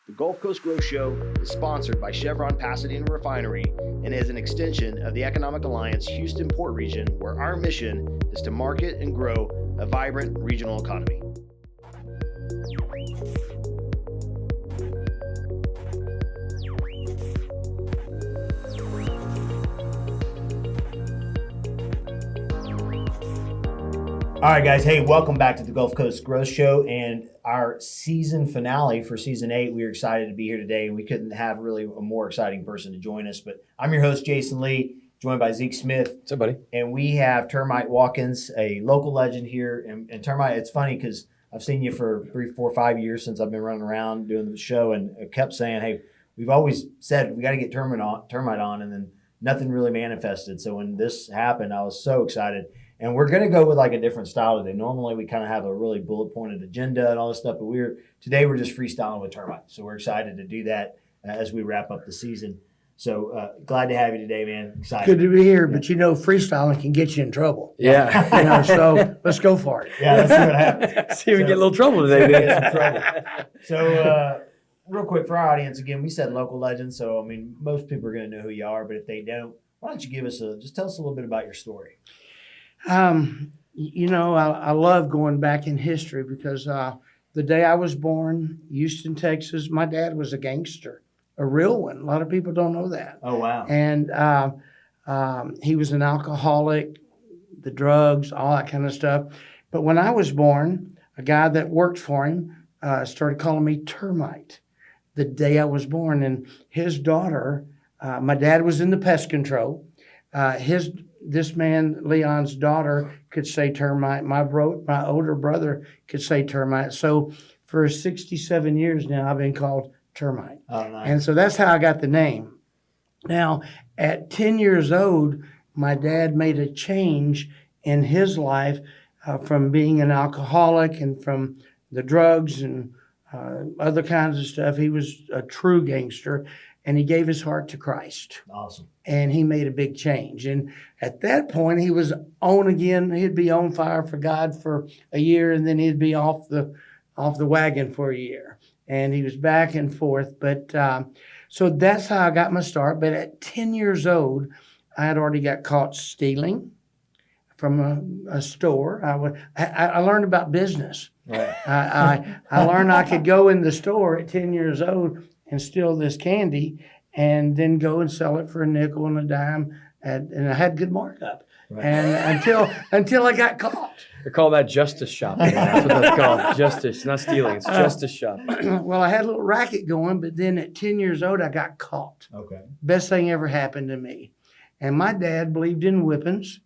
The Gulf Coast Growth Show is sponsored by Chevron Pasadena Refinery and is an extension of the Economic Alliance Houston Port Region, where our mission is to market and grow a vibrant regional economy. All right, guys. Hey, welcome back to the Gulf Coast Growth Show and our season finale for season 8. We are excited to be here today, and we couldn't have really a more exciting person to join us. But I'm your host, Jason Lee, joined by Zeke Smith. What's up, buddy? And we have Termite Watkins, a local legend here. And Termite, it's funny because I've seen you for 3, 4, 5 years since I've been running around doing the show, and I kept saying, hey, we've always said we got to get Termite on, and then nothing really manifested. So when this happened, I was so excited. And we're going to go with like a different style today. Normally we kind of have a really bullet pointed agenda and all this stuff, but today we're just freestyling with Termite. So we're excited to do that as we wrap up the season. So glad to have you today, man. Excited. Good to be here, but freestyling can get you in trouble. Yeah. So let's go for it. Yeah, let's see what happens. See if we get a little trouble today, man. Get some trouble. So real quick for our audience, again, we said local legends. So, I mean, most people are going to know who you are, but if they don't, why don't you just tell us a little bit about your story? I love going back in history because the day I was born, Houston, Texas, my dad was a gangster, a real one. A lot of people don't know that. Oh, wow. And he was an alcoholic, the drugs, all that kind of stuff. But when I was born, a guy that worked for him started calling me Termite the day I was born. And his daughter, my dad was in the pest control. This man, Leon's daughter, could say termite. My older brother could say termite. So for 67 years now, I've been called Termite. Oh, nice. And so that's how I got the name. Now, at 10 years old, my dad made a change in his life from being an alcoholic and from the drugs and other kinds of stuff. He was a true gangster. And he gave his heart to Christ. Awesome. And he made a big change. And at that point, he was on again. He'd be on fire for God for a year, and then he'd be off the wagon for a year. And he was back and forth. But so that's how I got my start. But at 10 years old, I had already got caught stealing from a store. I learned about business. Right. I learned I could go in the store at 10 years old and steal this candy and then go and sell it for a nickel and a dime. And I had good markup. Right. And until I got caught. They call that justice shopping. That's what that's called. Justice, not stealing. It's justice shopping. Well, I had a little racket going, but then at 10 years old, I got caught. Okay. Best thing ever happened to me. And my dad believed in whippings,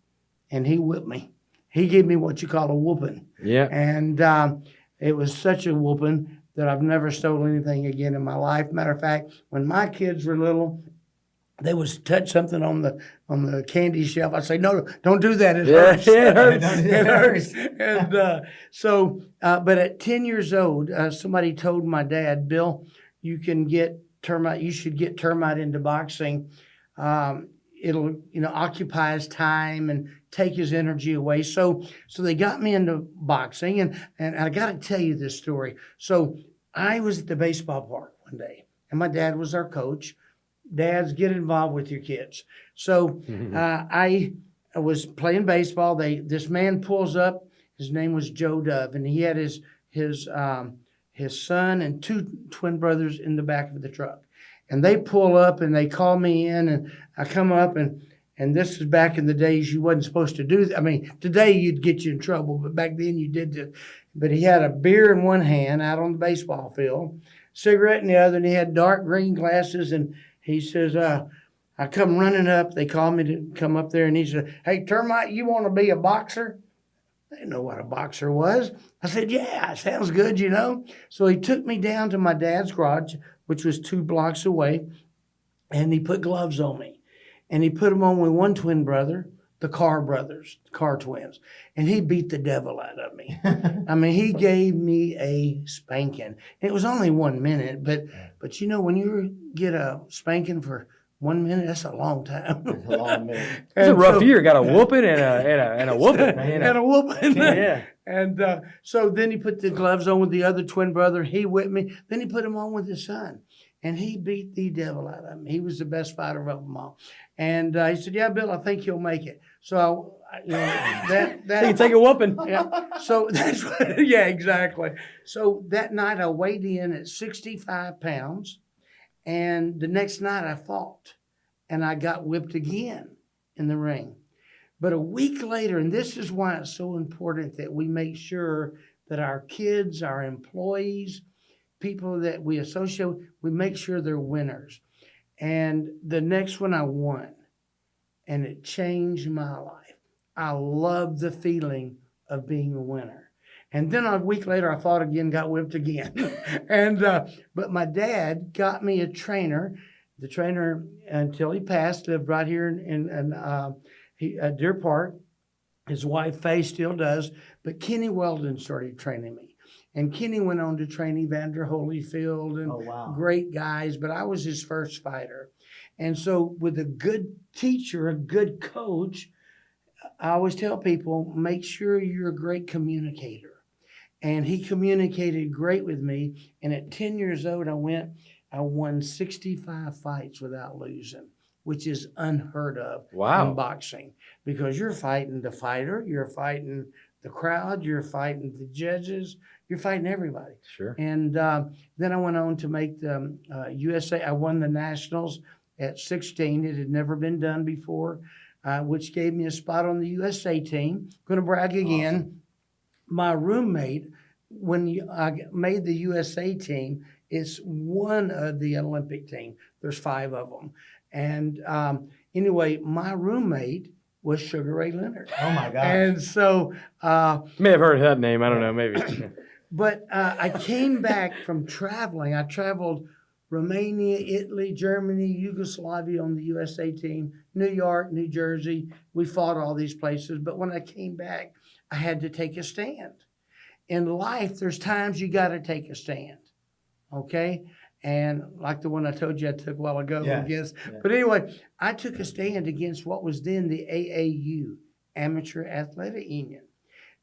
and he whipped me. He gave me what you call a whooping. Yeah. And it was such a whooping that I've never stolen anything again in my life. Matter of fact, when my kids were little, they would touch something on the candy shelf. I'd say, no, don't do that. It hurts. It hurts. It hurts. And but at 10 years old, somebody told my dad, Bill, you should get termite into boxing. It'll, occupy his time and take his energy away. So they got me into boxing, and I got to tell you this story. So I was at the baseball park one day, and my dad was our coach. Dads, get involved with your kids. So I was playing baseball. This man pulls up. His name was Joe Dove, and he had his son and 2 twin brothers in the back of the truck. And they pull up and they call me in, and I come up, and this is back in the days you wasn't supposed to do that. I mean, today you'd get you in trouble, but back then you did this. But he had a beer in one hand out on the baseball field, cigarette in the other, and he had dark green glasses. And he says, I come running up. They called me to come up there, and he said, hey, Termite, you want to be a boxer? I didn't know what a boxer was. I said, yeah, sounds good, So he took me down to my dad's garage, which was 2 blocks away, and he put gloves on me. And he put them on with one twin brother, the Carr brothers, Carr twins, and he beat the devil out of me. I mean, he gave me a spanking. It was only 1 minute, but when you get a spanking for 1 minute, that's a long time. A long minute. It's a And rough so- year. Got a whooping and a whooping. Man. And a whooping. Yeah. And so then he put the gloves on with the other twin brother. He whipped me. Then he put them on with his son. And he beat the devil out of him. He was the best fighter of them all. And he said, yeah, Bill, I think you'll make it. So, that You can take a whooping. yeah. So that's what, yeah, exactly. So that night I weighed in at 65 pounds. And the next night I fought. And I got whipped again in the ring. But a week later, and this is why it's so important that we make sure that our kids, our employees, people that we associate with, we make sure they're winners. And the next one I won, and it changed my life. I love the feeling of being a winner. And then a week later, I fought again, got whipped again. And but my dad got me a trainer. The trainer, until he passed, lived right here in Deer Park. His wife, Faye, still does. But Kenny Weldon started training me. And Kenny went on to train Evander Holyfield and great guys. But I was his first fighter. And so with a good teacher, a good coach, I always tell people, make sure you're a great communicator. And he communicated great with me. And at 10 years old, I won 65 fights without losing, which is unheard of in boxing. Because you're fighting the fighter, you're fighting the crowd, you're fighting the judges, you're fighting everybody. Sure. And then I went on to make the USA. I won the Nationals at 16. It had never been done before, which gave me a spot on the USA team. Going to brag again. Awesome. My roommate, when I made the USA team, it's one of the Olympic team. There's 5 of them. And anyway, my roommate was Sugar Ray Leonard. Oh, my gosh. And so... may have heard that name. I don't know, maybe. But I came back from traveling. I traveled Romania, Italy, Germany, Yugoslavia on the USA team, New York, New Jersey. We fought all these places. But when I came back, I had to take a stand. In life, there's times you got to take a stand, okay? And like the one I told you I took a while ago, I guess. Yeah. But anyway, I took a stand against what was then the AAU, Amateur Athletic Union.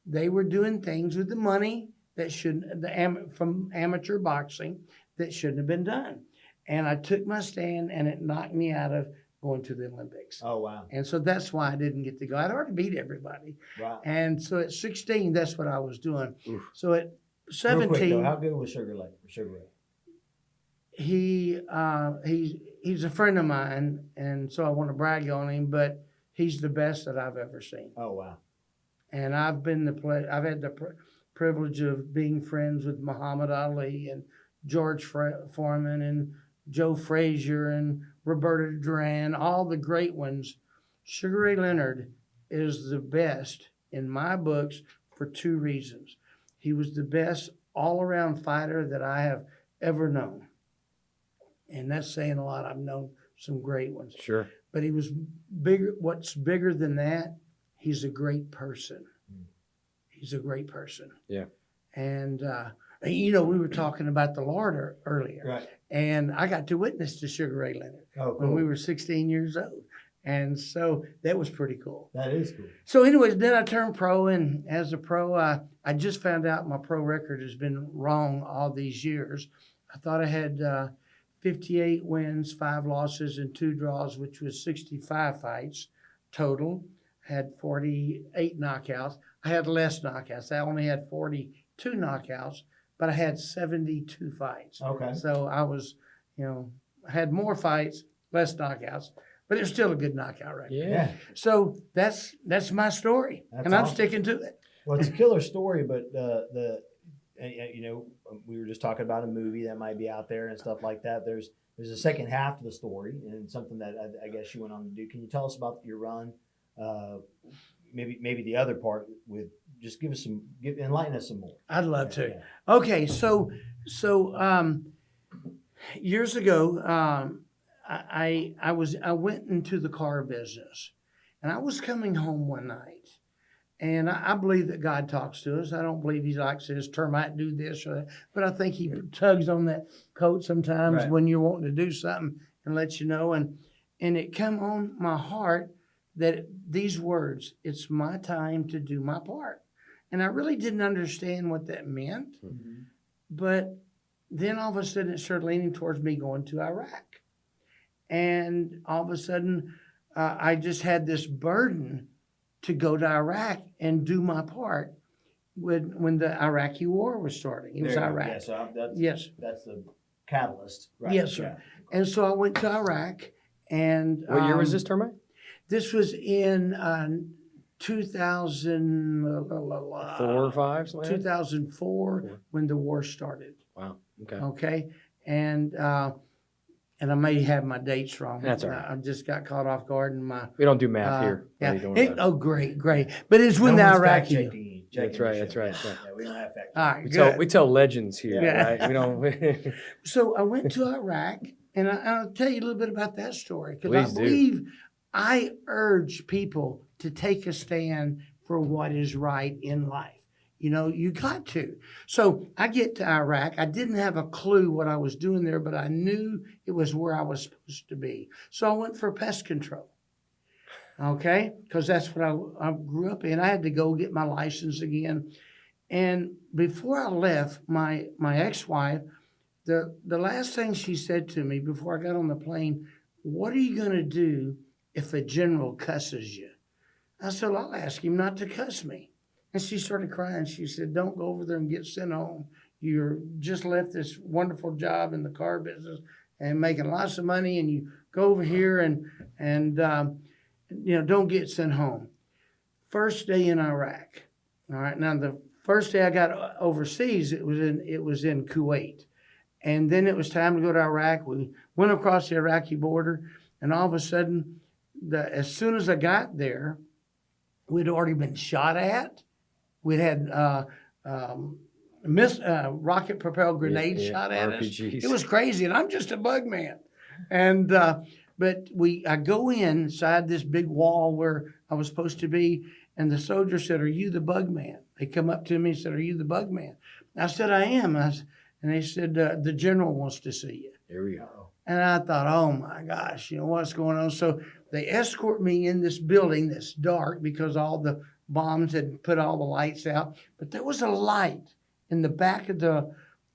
They were doing things with the money that shouldn't, from amateur boxing, that shouldn't have been done. And I took my stand, and it knocked me out of going to the Olympics. Oh, wow. And so that's why I didn't get to go. I'd already beat everybody. Wow. And so at 16, that's what I was doing. Oof. So at 17... Real quick, though, how good was Sugar Ray? He's a friend of mine, and so I want to brag on him, but he's the best that I've ever seen. Oh, wow. And I've had the privilege of being friends with Muhammad Ali and George Foreman and Joe Frazier and Roberto Duran, all the great ones. Sugar Ray Leonard is the best in my books for 2 reasons. He was the best all-around fighter that I have ever known. And that's saying a lot. I've known some great ones. Sure. But he was bigger. What's bigger than that? He's a great person. He's a great person. Yeah. And, we were talking about the Lord earlier. Right. And I got to witness to Sugar Ray Leonard when we were 16 years old. And so that was pretty cool. That is cool. So anyways, then I turned pro. And as a pro, I just found out my pro record has been wrong all these years. I thought I had 58 wins, 5 losses, and 2 draws, which was 65 fights total. Had 48 knockouts. I had less knockouts. I only had 42 knockouts, but I had 72 fights. Okay. So I was, I had more fights, less knockouts, but it was still a good knockout record. Yeah. So that's my story, and I'm sticking to it. Well, it's a killer story, but we were just talking about a movie that might be out there and stuff like that. There's a second half to the story, and something that I guess you went on to do. Can you tell us about your run? Maybe the other part with just enlighten us some more. I'd love to. Yeah. Okay, so years ago, I went into the car business, and I was coming home one night, and I believe that God talks to us. I don't believe He says termite do this or that, but I think He tugs on that coat sometimes when you're wanting to do something and lets you know. And it come on my heart that these words, it's my time to do my part. And I really didn't understand what that meant. Mm-hmm. But then all of a sudden it started leaning towards me going to Iraq. And all of a sudden I just had this burden to go to Iraq and do my part when the Iraqi war was starting. It was Iraq. Yeah, so that's, Yes. that's the catalyst. Right? Yes, sir. And so I went to Iraq. And What year was this, Termite? This was in 2000, 4 or 5, something like that? 2004 when the war started. Wow. Okay. Okay, and I may have my dates wrong. That's all right. I just got caught off guard in my. We don't do math here. Yeah. What are you doing about it? Oh, great. But it's when No the one's Iraqi. fact-checking. That's right. Yeah, we don't have fact. All right, We good. tell legends here, Yeah. right? We don't. So I went to Iraq, and I'll tell you a little bit about that story because I Please do. believe I urge people to take a stand for what is right in life. You know, you got to. So I get to Iraq. I didn't have a clue what I was doing there, but I knew it was where I was supposed to be. So I went for pest control. Okay, because that's what I grew up in. I had to go get my license again. And before I left, my ex-wife, the last thing she said to me before I got on the plane, what are you going to do if a general cusses you? I said, well, I'll ask him not to cuss me. And she started crying. She said, don't go over there and get sent home. You're just left this wonderful job in the car business and making lots of money, and you go over here and don't get sent home. First day in Iraq. All right. Now the first day I got overseas, it was in Kuwait, and then it was time to go to Iraq. We went across the Iraqi border, and all of a sudden, as soon as I got there, we'd already been shot at. We'd had rocket-propelled grenades shot at RPGs. us. It was crazy, and I'm just a bug man. And but I go inside this big wall where I was supposed to be, and the soldier said, "Are you the bug man?" They come up to me and said, "Are you the bug man?" I said, "I am." And they said, "The general wants to see you." Here we go. And I thought, oh my gosh, what's going on? So they escort me in this building that's dark because all the bombs had put all the lights out. But there was a light in the back of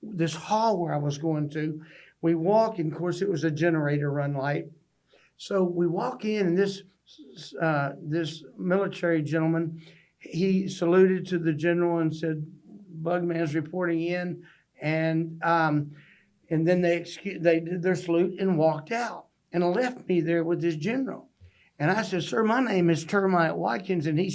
this hall where I was going to. We walk, and of course it was a generator run light. So we walk in, and this military gentleman, he saluted to the general and said, "Bugman's reporting in," and then they did their salute and walked out and left me there with this general. And I said, "Sir, my name is Termite Watkins," and he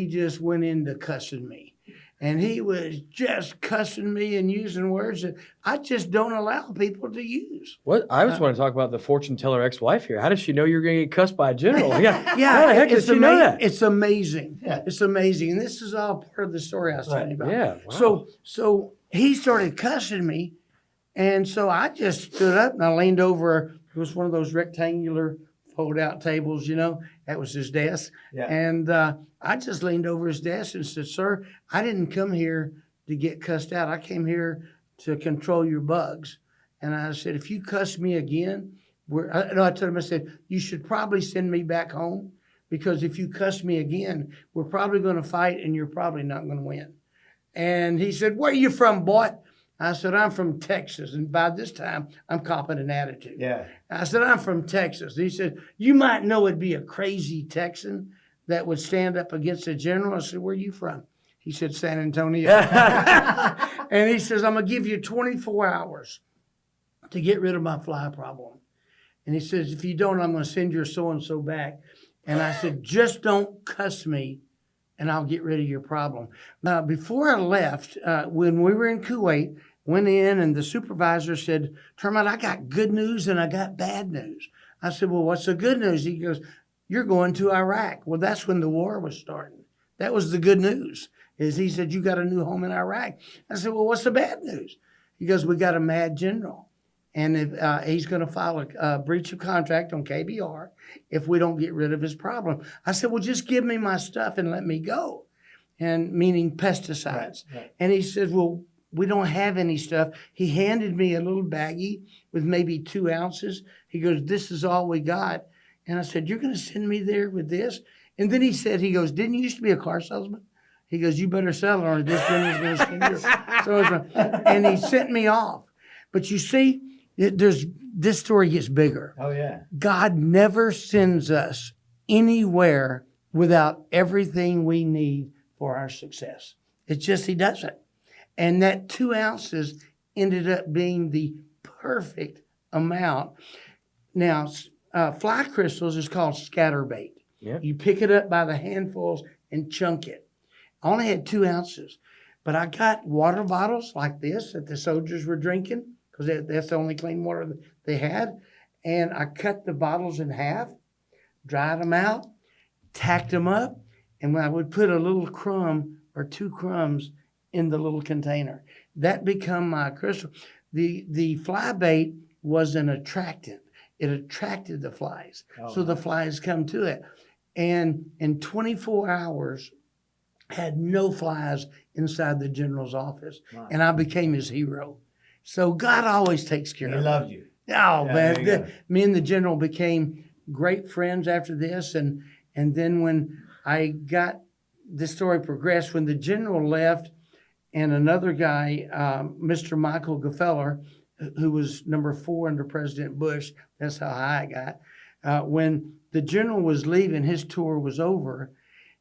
just went into cussing me. And he was just cussing me and using words that I just don't allow people to use. What? I just want to talk about the fortune teller ex-wife here. How does she know you're going to get cussed by a general? Yeah. How the heck does she know that? It's amazing. Yeah. It's amazing. And this is all part of the story I was telling you about. Yeah. Wow. So he started cussing me. And so I just stood up and I leaned over. It was one of those rectangular fold-out tables, That was his desk. Yeah. And I just leaned over his desk and said, "Sir, I didn't come here to get cussed out. I came here to control your bugs." And I said, "If you cuss me again," I told him, I said, "You should probably send me back home, because if you cuss me again, we're probably going to fight and you're probably not going to win." And he said, "Where are you from, boy?" I said, "I'm from Texas." And by this time, I'm copping an attitude. Yeah. I said, "I'm from Texas." He said, "You might know it'd be a crazy Texan that would stand up against a general." I said, "Where are you from?" He said, "San Antonio." And he says, "I'm going to give you 24 hours to get rid of my fly problem." And he says, "If you don't, I'm going to send your so-and-so back." And I said, "Just don't cuss me, and I'll get rid of your problem." Now, before I left, when we were in Kuwait, went in, and the supervisor said, "Termite, I got good news and I got bad news." I said, "Well, what's the good news?" He goes, "You're going to Iraq." Well, that's when the war was starting. That was the good news. He said, "You got a new home in Iraq." I said, "Well, what's the bad news?" He goes, "We got a mad general, and if, he's going to file a breach of contract on KBR if we don't get rid of his problem." I said, "Well, just give me my stuff and let me go," and meaning pesticides. Right. And he said, "Well, we don't have any stuff. He handed me a little baggie with maybe 2 ounces. He goes, this is all we got. And I said, you're going to send me there with this? And then he said, he goes, didn't you used to be a car salesman? He goes, you better sell it or this general's going to send you. And he sent me off. But you see, this story gets bigger. Oh, yeah. God never sends us anywhere without everything we need for our success. It's just he doesn't. And that 2 ounces ended up being the perfect amount. Now, fly crystals is called scatterbait. Yep. You pick it up by the handfuls and chunk it. I only had 2 ounces, but I got water bottles like this that the soldiers were drinking because that's the only clean water that they had. And I cut the bottles in half, dried them out, tacked them up, and when I would put a little crumb or 2 crumbs in the little container, that become my crystal. The fly bait was an attractant. It attracted the flies. So the flies come to it. And in 24 hours, had no flies inside the general's office. Wow. And I became his hero. So God always takes care of me. He loved you. Oh, man. Me and the general became great friends after this. And then when I got, this story progressed, when the general left and another guy, Mr. Michael Gefeller, who was number 4 under President Bush, that's how high I got. When the general was leaving, his tour was over,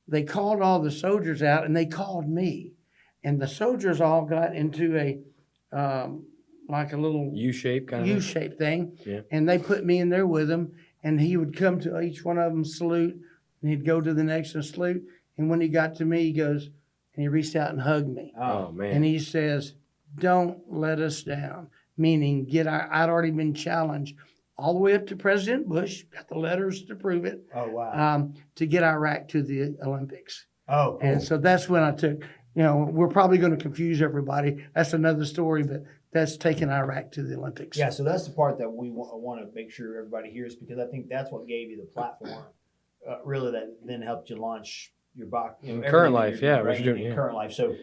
they called all the soldiers out and they called me. And the soldiers all got into a, like a little U-shape kind of U-shaped thing. Yeah. And they put me in there with them. And he would come to each one of them, salute, and he'd go to the next and salute. And when he got to me, he goes, and he reached out and hugged me. Oh, man. And he says, don't let us down. Meaning, I'd already been challenged all the way up to President Bush, got the letters to prove it. Oh, wow. To get Iraq to the Olympics. Oh, cool. And so that's when I took, we're probably going to confuse everybody. That's another story, but that's taking Iraq to the Olympics. Yeah, so that's the part that we want to make sure everybody hears, because I think that's what gave you the platform, really, that then helped you launch your box. Current life, yeah. What you're doing, current life. So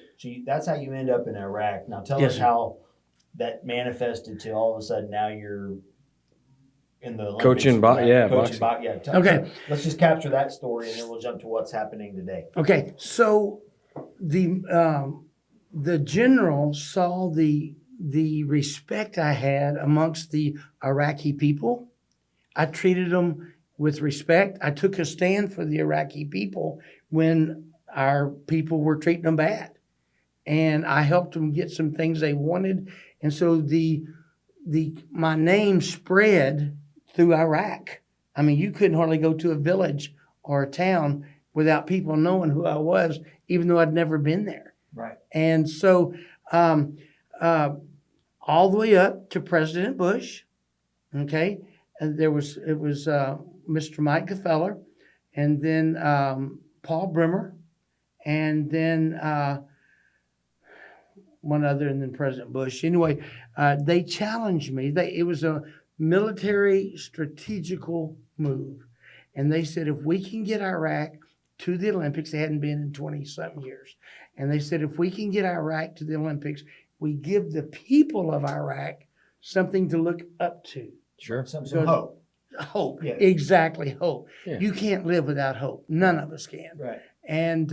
that's how you end up in Iraq. Now tell us how that manifested to all of a sudden now you're in the Olympics. Coaching boxing. Okay. Let's just capture that story and then we'll jump to what's happening today. Okay, so the general saw the respect I had amongst the Iraqi people. I treated them with respect. I took a stand for the Iraqi people when our people were treating them bad. And I helped them get some things they wanted. And so my name spread through Iraq. I mean, you couldn't hardly go to a village or a town without people knowing who I was, even though I'd never been there. Right. And so all the way up to President Bush, okay, and it was Mr. Mike Gefeller, and then Paul Bremer, and then one other, and then President Bush. Anyway, they challenged me. It was a military strategical move. And they said, if we can get Iraq to the Olympics, they hadn't been in 20-something years. And they said, if we can get Iraq to the Olympics, we give the people of Iraq something to look up to. Sure. Some hope. Hope. Yeah. Exactly, hope. Yeah. You can't live without hope. None of us can. Right. And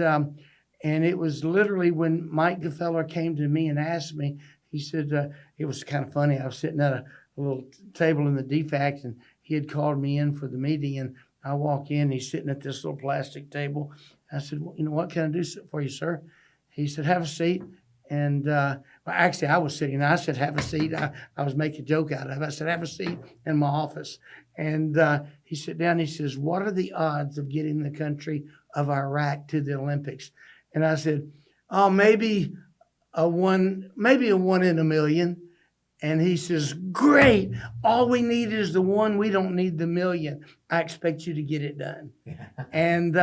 it was literally when Mike Gefeller came to me and asked me, he said, it was kind of funny. I was sitting at a little table in the DFAC, and he had called me in for the meeting, and I walk in, he's sitting at this little plastic table. I said, well, what can I do for you, sir? He said, have a seat. And actually, I was sitting there. I said, have a seat. I was making a joke out of it. I said, have a seat in my office. And he sat down. He says, what are the odds of getting the country of Iraq to the Olympics? And I said, oh, maybe a one in a million. And he says, great. All we need is the one. We don't need the million. I expect you to get it done. And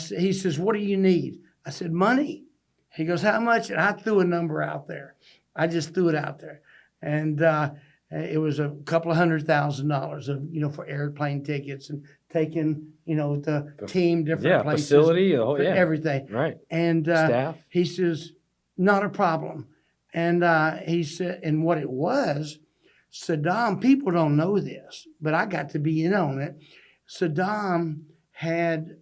he says, what do you need? I said, money. He goes, how much? And I threw a number out there. I just threw it out there. And it was a couple of $100,000 of, for airplane tickets and taking, the team different places. Facility, everything. Right. And staff. He says, not a problem. And he said, and what it was, Saddam, people don't know this, but I got to be in on it. Saddam had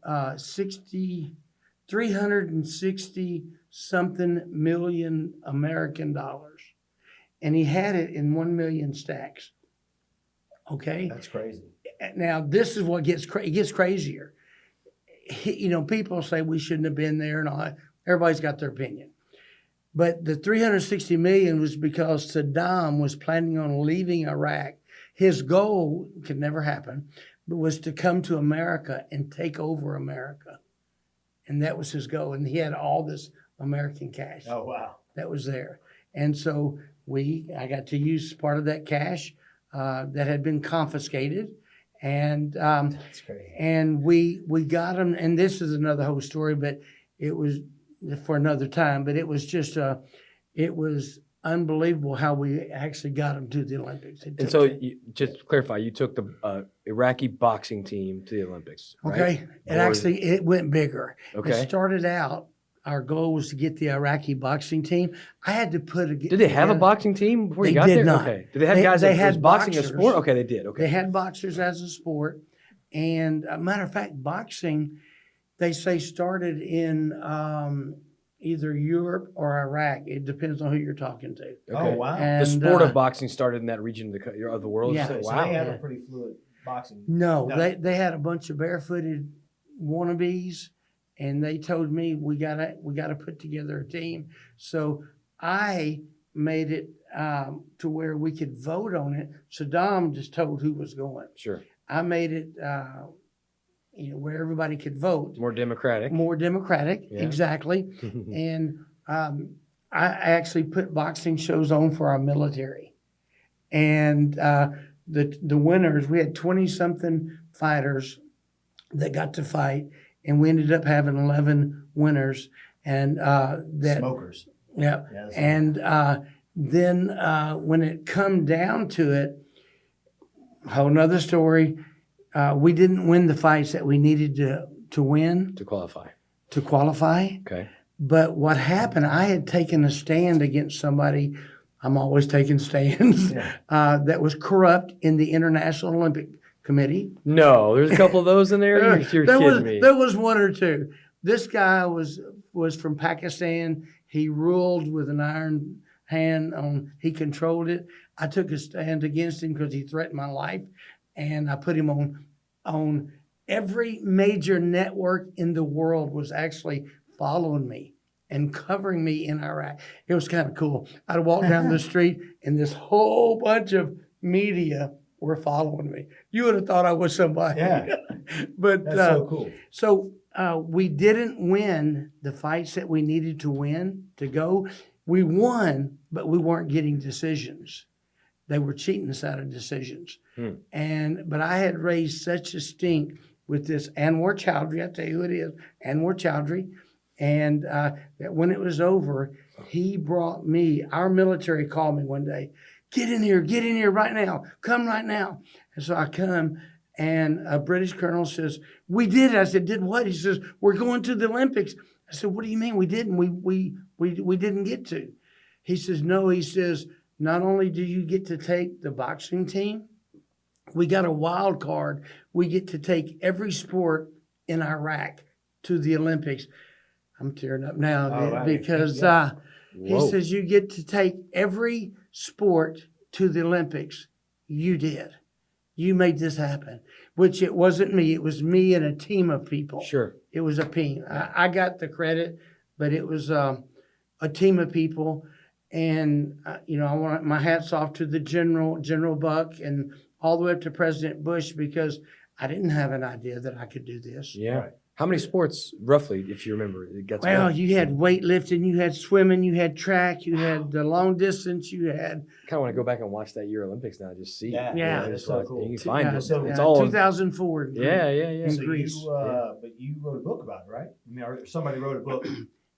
360 something million American dollars. And he had it in 1 million stacks. Okay. That's crazy. Now, this is what gets it gets crazier. People say we shouldn't have been there and all that. Everybody's got their opinion. But the 360 million was because Saddam was planning on leaving Iraq. His goal could never happen, but was to come to America and take over America. And that was his goal. And he had all this American cash. Oh, wow. That was there. And so I got to use part of that cash that had been confiscated. And That's crazy. and we got them. And this is another whole story, but it was for another time. But it was just it was unbelievable how we actually got them to the Olympics. And so, just to clarify, you took the Iraqi boxing team to the Olympics, right? Okay, it went bigger. Okay. It started out. Our goal was to get the Iraqi boxing team. I had to put a. Did they have a boxing team before you They got did there? not. Okay. Did they have guys They that had was boxing a boxers. sport? Okay, they did. Okay. They had boxers as a sport, and matter of fact, boxing, they say started in either Europe or Iraq. It depends on who you're talking to. Okay. Oh, wow. And, The sport of boxing started in that region of the world. Yeah. So, So wow. they have Yeah. a pretty fluid boxing. No, No. they had a bunch of barefooted wannabes, and they told me we gotta put together a team. So I made it to where we could vote on it. Saddam just told who was going. Sure. I made it where everybody could vote. More democratic. More democratic, Yeah. exactly. And I actually put boxing shows on for our military. And the winners, we had 20-something fighters that got to fight, and we ended up having 11 winners. And Smokers. yeah. Yeah, that's And then when it come down to it, whole nother story. We didn't win the fights that we needed to win To qualify. to qualify. Okay. But what happened, I had taken a stand against somebody. I'm always taking stands that was corrupt in the International Olympic Committee. No, there's a couple of those in there. You're kidding me. There was one or two. This guy was from Pakistan. He ruled with an iron hand on. He controlled it. I took a stand against him because he threatened my life, and I put him on every major network in the world was actually following me and covering me in Iraq. It was kind of cool. I'd walk down the street and this whole bunch of media were following me. You would have thought I was somebody. Yeah. But That's so cool. so we didn't win the fights that we needed to win to go. We won, but we weren't getting decisions. They were cheating us out of decisions. But I had raised such a stink with this Anwar Chowdhury. I'll tell you who it is, Anwar Chowdhury. And that when it was over, he brought me, our military called me one day, get in here right now, come right now. And so I come, and a British colonel says, we did it. I said, did what? He says, we're going to the Olympics. I said, what do you mean we didn't? We didn't get to. He says, no, he says, not only do you get to take the boxing team, we got a wild card. We get to take every sport in Iraq to the Olympics. I'm tearing up now right. because he Whoa. says you get to take every sport to the Olympics. You did. You made this happen, which it wasn't me. It was me and a team of people. Sure. It was a team. I got the credit, but it was a team of people. And, I want my hats off to the General Buck, and all the way up to President Bush, because I didn't have an idea that I could do this. Yeah. Right. How many sports, roughly, if you remember? It got to Well, go? you had weightlifting, you had swimming, you had track, you had the long distance, you had kind of want to go back and watch that year Olympics now, just see. Yeah, Yeah. that's it's so like, cool. You can find it. So It's all. 2004. Yeah. In So Greece. but you wrote a book about it, right? I mean, or somebody wrote a book.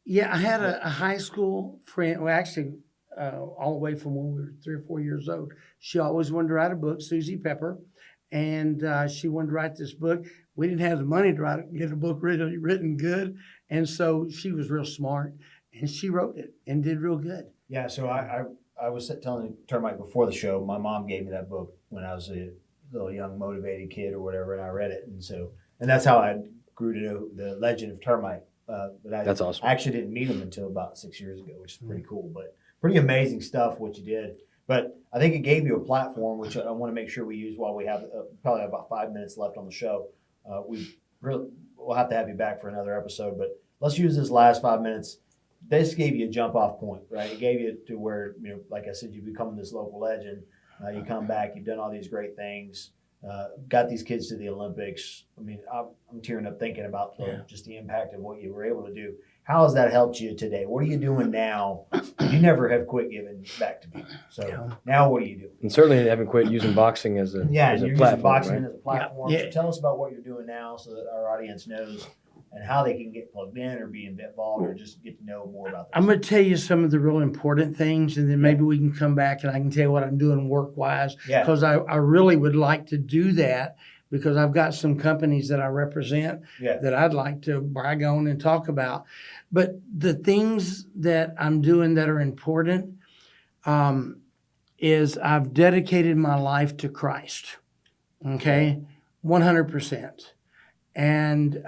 Yeah, I had a high school friend, well, actually, all the way from when we were 3 or 4 years old. She always wanted to write a book, Susie Pepper, and she wanted to write this book. We didn't have the money to get a book written good, and so she was real smart, and she wrote it and did real good. Yeah, so I was telling Termite before the show, my mom gave me that book when I was a little young motivated kid or whatever, and I read it. And that's how I grew to know the legend of Termite. But That's awesome. I actually didn't meet him until about 6 years ago, which is pretty cool, but pretty amazing stuff what you did. But I think it gave you a platform, which I want to make sure we use while we have probably about 5 minutes left on the show. We'll have to have you back for another episode, but let's use this last 5 minutes. This gave you a jump off point, right? It gave you to where, like I said, you become this local legend. You come back, you've done all these great things, got these kids to the Olympics. I mean, I'm tearing up thinking about just the impact of what you were able to do. How has that helped you today? What are you doing now? You never have quit giving back to people. So now what do you do? And certainly haven't quit using boxing as a as a you're platform, using boxing right? as a platform. Yeah. So tell us about what you're doing now so that our audience knows and how they can get plugged in or be involved or just get to know more about this. I'm going to tell you some of the real important things, and then maybe we can come back and I can tell you what I'm doing work-wise, because I really would like to do that, because I've got some companies that I represent that I'd like to brag on and talk about. But the things that I'm doing that are important is I've dedicated my life to Christ, okay, 100%. And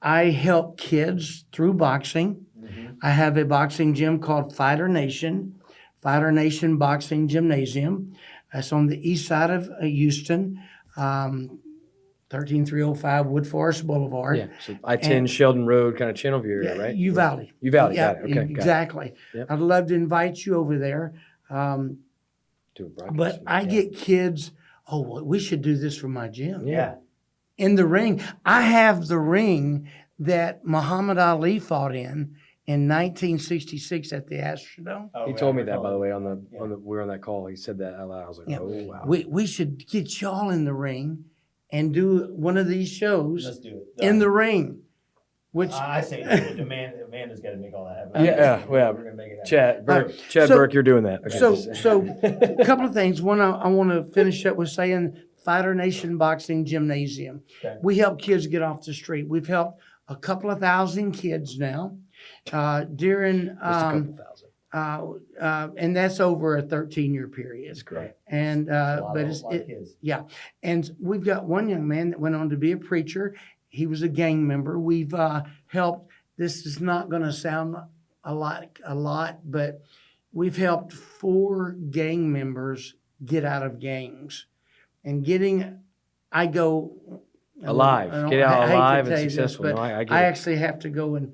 I help kids through boxing. Mm-hmm. I have a boxing gym called Fighter Nation Boxing Gymnasium. It's on the east side of Houston, 13305 Wood Forest Boulevard. Yeah, so I-10 Sheldon Road, kind of Channelview area, right? Uvalde. Uvalde, Yeah, got it. Okay, exactly. Got it. Yep. I'd love to invite you over there. Do a broadcast. But I get kids, well, we should do this for my gym. Yeah. In the ring. I have the ring that Muhammad Ali fought in 1966 at the Astrodome. Oh, He told me that, by the way, on the we were on that call. He said that out loud. I was like, oh wow. We should get y'all in the ring and do one of these shows. Let's do it. In the ring. Which I say Amanda's got to make all that happen. Yeah, We're gonna make it happen. Chad Burke, you're doing that. Okay. So a couple of things. One, I want to finish up with saying Fighter Nation Boxing Gymnasium. Okay. We help kids get off the street. We've helped a couple of thousand kids now. During Just a couple thousand. And that's over a 13-year period. That's great. And kids. Yeah. And we've got one young man that went on to be a preacher. He was a gang member. We've helped. This is not going to sound a lot, but we've helped 4 gang members get out of gangs. And I go alive. Get out alive and successful. This, I actually have to go and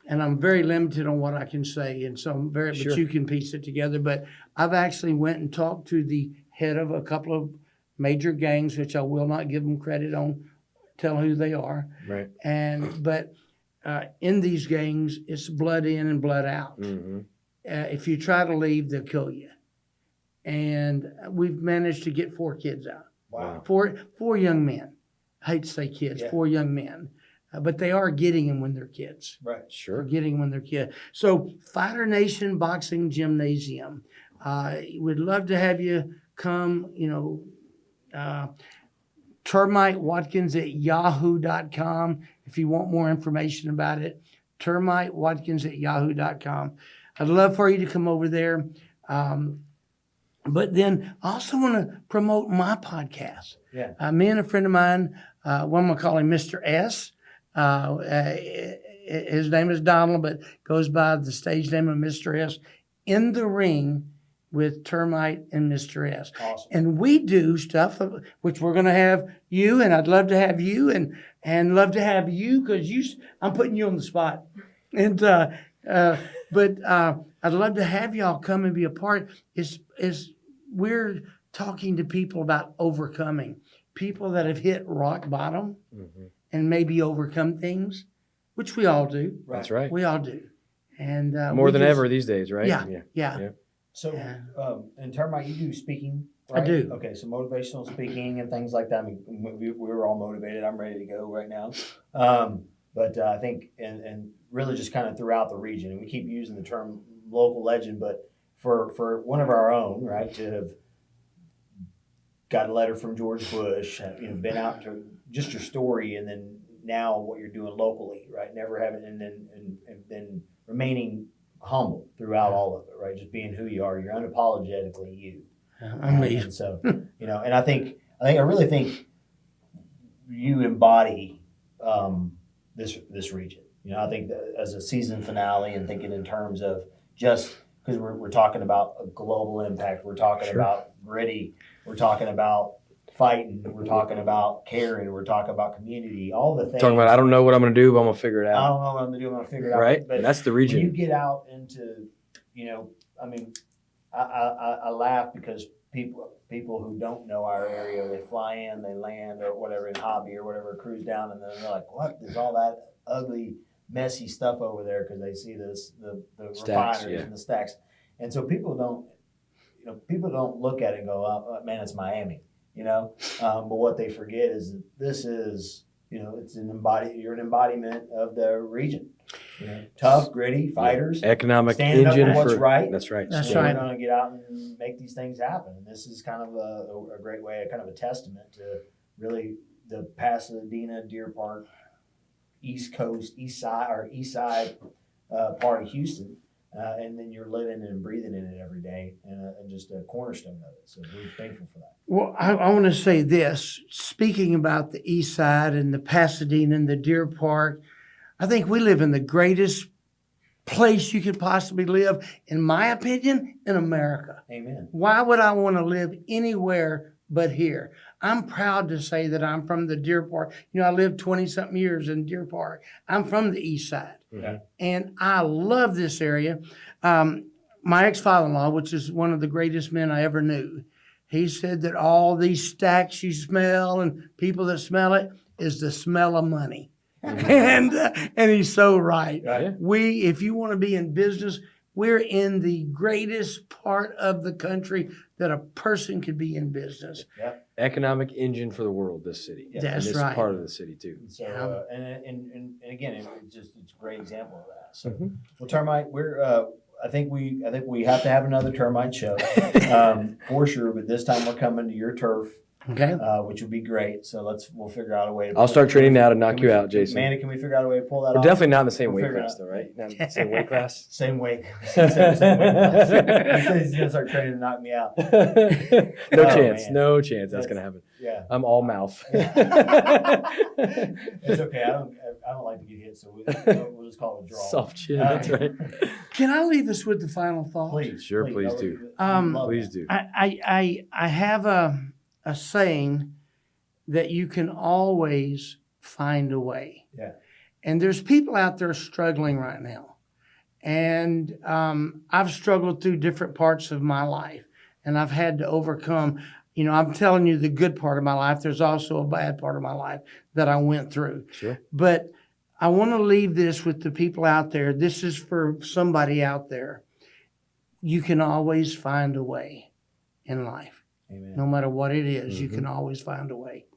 I'm very limited on what I can say, and so I'm but you can piece it together. But I've actually went and talked to the head of a couple of major gangs, which I will not give them credit on, tell who they are. Right. But in these gangs, it's blood in and blood out. Mm-hmm. If you try to leave, they'll kill you. And we've managed to get 4 kids out. Wow. 4 young men. I hate to say kids, 4 young men. But they are getting them when they're kids. Right. Sure. They're getting them when they're kids. So Fighter Nation Boxing Gymnasium. We'd love to have you come, Termite Watkins at yahoo.com if you want more information about it. Termite Watkins at yahoo.com. I'd love for you to come over there. But then I also want to promote my podcast. Yeah. Me and a friend of mine, one I'm going to call him Mr. S. His name is Donald, but goes by the stage name of Mr. S. In the Ring with Termite and Mr. S. Awesome. And we do stuff, which we're going to have you, and I'd love to have you, and love to have you, because I'm putting you on the spot. And but I'd love to have y'all come and be a part. We're talking to people about overcoming, people that have hit rock bottom and maybe overcome things, which we all do. Right. That's right. We all do. And more than ever these days, right? Yeah. So, in Termite, you do speaking, right? I do. Okay, so motivational speaking and things like that. I mean, we were all motivated. I'm ready to go right now. But I think, and really just kind of throughout the region, and we keep using the term local legend, but for one of our own, right, to have got a letter from George Bush, been out to just your story, and then now what you're doing locally, right? Never having and then remaining humble throughout all of it, right? Just being who you are. You're unapologetically you. I'm me. And so, and I really think you embody this region. I think that as a season finale and thinking in terms of just because we're talking about a global impact, we're talking about gritty, we're talking about fighting, we're talking about caring, we're talking about community, all the things. Talking about, I don't know what I'm going to do, but I'm going to figure it I out. don't know what I'm going to do, I'm going to figure it out. Right? But That's the when you region. get out into, I laugh because people who don't know our area, they fly in, they land or whatever in hobby or whatever, cruise down, and then they're like, what? There's all that ugly, messy stuff over there because they see the Stacks, refiners yeah. and the stacks. And so people don't look at it and go, oh, man, it's Miami, But what they forget is that this is, you're an embodiment of the region. Tough, gritty fighters. Economic standing engine up for what's for right. That's right. That's We're right. going to get out and make these things happen. And this is kind of a great way, kind of a testament to really the Pasadena, Deer Park, East side part of Houston. And then you're living and breathing in it every day and just a cornerstone of it. So we're thankful for that. Well, I want to say this. Speaking about the east side and the Pasadena and the Deer Park, I think we live in the greatest place you could possibly live, in my opinion, in America. Amen. Why would I want to live anywhere but here? I'm proud to say that I'm from the Deer Park. I lived 20-something years in Deer Park. I'm from the east side. Yeah. And I love this area. My ex-father-in-law, which is one of the greatest men I ever knew, he said that all these stacks you smell and people that smell it is the smell of money. And he's so right. Right. If you want to be in business, we're in the greatest part of the country that a person could be in business. Yep. Economic engine for the world, this city. Yeah. That's and this right. part of the city, too. So and again, it's a great example of that. So, Mhm. well, Termite, I think we have to have another Termite show for sure. But this time we're coming to your turf, Okay. which would be great. So we'll figure out a way. I'll start training now to knock you out, Jason. Manny, can we figure out a way to pull that We're off? definitely not in the same We'll weight figure it class, out. though, right? Not in the same weight class. Same weight. Same weight class. He says he's gonna start training to knock me out. No Oh, chance. man. No chance that's going to happen. Yeah. I'm all mouth. It's okay. I don't like to get hit, so we'll just call it a draw. Soft chin, that's right. Can I leave us with the final thought? Please, Sure, please I do. would love Please that. do. I have a saying that you can always find a way. Yeah. And there's people out there struggling right now. And I've struggled through different parts of my life, and I've had to overcome. I'm telling you the good part of my life. There's also a bad part of my life that I went through. Sure. But I want to leave this with the people out there. This is for somebody out there. You can always find a way in life. Amen. No matter what it is, you Mhm. can always find a way.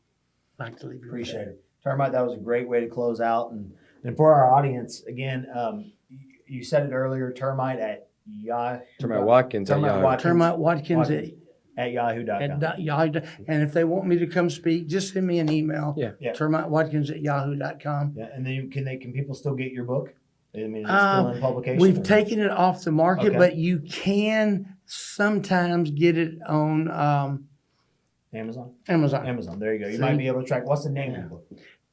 I'd like to leave you with Appreciate that. it. Termite, that was a great way to close out. And for our audience, again, you said it earlier, termite at Yahoo. Termite Watkins. Termite Watkins. Termite Watkins At yahoo.com. at Yahoo. And if they want me to come speak, just send me an email. Yeah. Yeah. Termitewatkins at yahoo.com. Yeah, and then can people still get your book? I mean, is it still in publication? We've or- taken it off the market, Okay. but you can sometimes get it on Amazon. Amazon. Amazon. There you go. You See? might be able to track. What's the name of the book?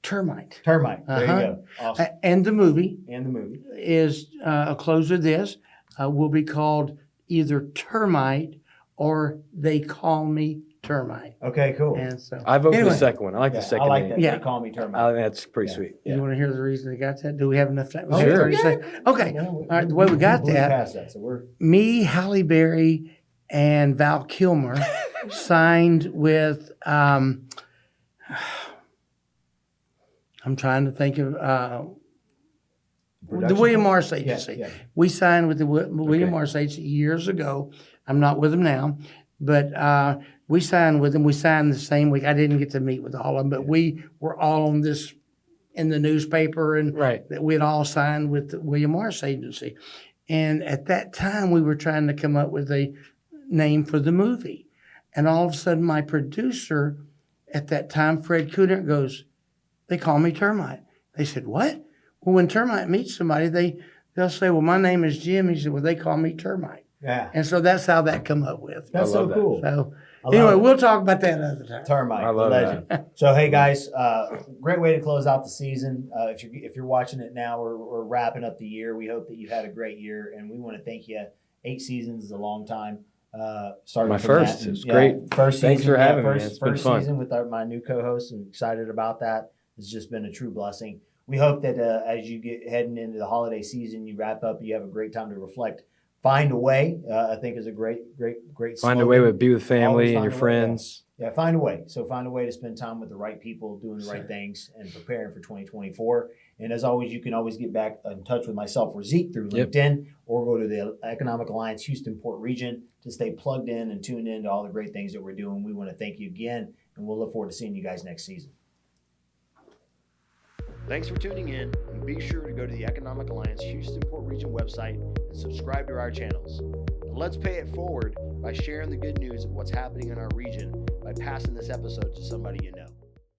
Termite. Termite. There you Uh-huh. go. Awesome. And the movie And the movie. is a close of this will be called either Termite or They Call Me Termite. Okay, cool. And so I vote for Anyway. the second one. I like Yeah, the second I like name. that. Yeah. They call me Termite. I think that's pretty Yeah. sweet. you want to hear the reason they got that? Do we have enough time? Oh, We have sure. 30 seconds? Okay. Yeah, All right. The way we got we're that, past that, so we're me, Halle Berry, and Val Kilmer signed with. I'm trying to think of the production William company? Morris Yeah, Agency. yeah. We signed with the William Okay. Morris Agency years ago. I'm not with them now, but we signed with them. We signed the same week. I didn't get to meet with all of them, but we were all on this in the newspaper, and Right. that we had all signed with the William Morris Agency. And at that time, we were trying to come up with a name for the movie. And all of a sudden, my producer at that time, Fred Kudert, goes, "They call me Termite." They said, what? Well, when Termite meets somebody, they'll say, well, my name is Jim. He said, well, they call me Termite. Yeah. And so that's how that come up with. That's so love that. cool. So I love anyway, it. we'll talk about that another time. Termite, I love legend. So hey guys, great way to close out the season. If you're watching it now, we're wrapping up the year. We hope that you had a great year, and we want to thank you. 8 seasons is a long time. Starting My from first. that. It's great. First Thanks season, for having me. first, It's been first fun. season with my new co-host. I'm excited about that. It's just been a true blessing. We hope that as you get heading into the holiday season, you wrap up, you have a great time to reflect. Find a way, I think, is a great Find a way to be with Always family and find your a way, friends. Yeah, find a way. So find a way to spend time with the right people, doing the right things, and preparing for 2024. And as always, you can always get back in touch with myself or Zeke through Yep. LinkedIn, or go to the Economic Alliance Houston Port Region to stay plugged in and tuned in to all the great things that we're doing. We want to thank you again, and we'll look forward to seeing you guys next season. Thanks for tuning in, and be sure to go to the Economic Alliance Houston Port Region website and subscribe to our channels. And let's pay it forward by sharing the good news of what's happening in our region by passing this episode to somebody you know.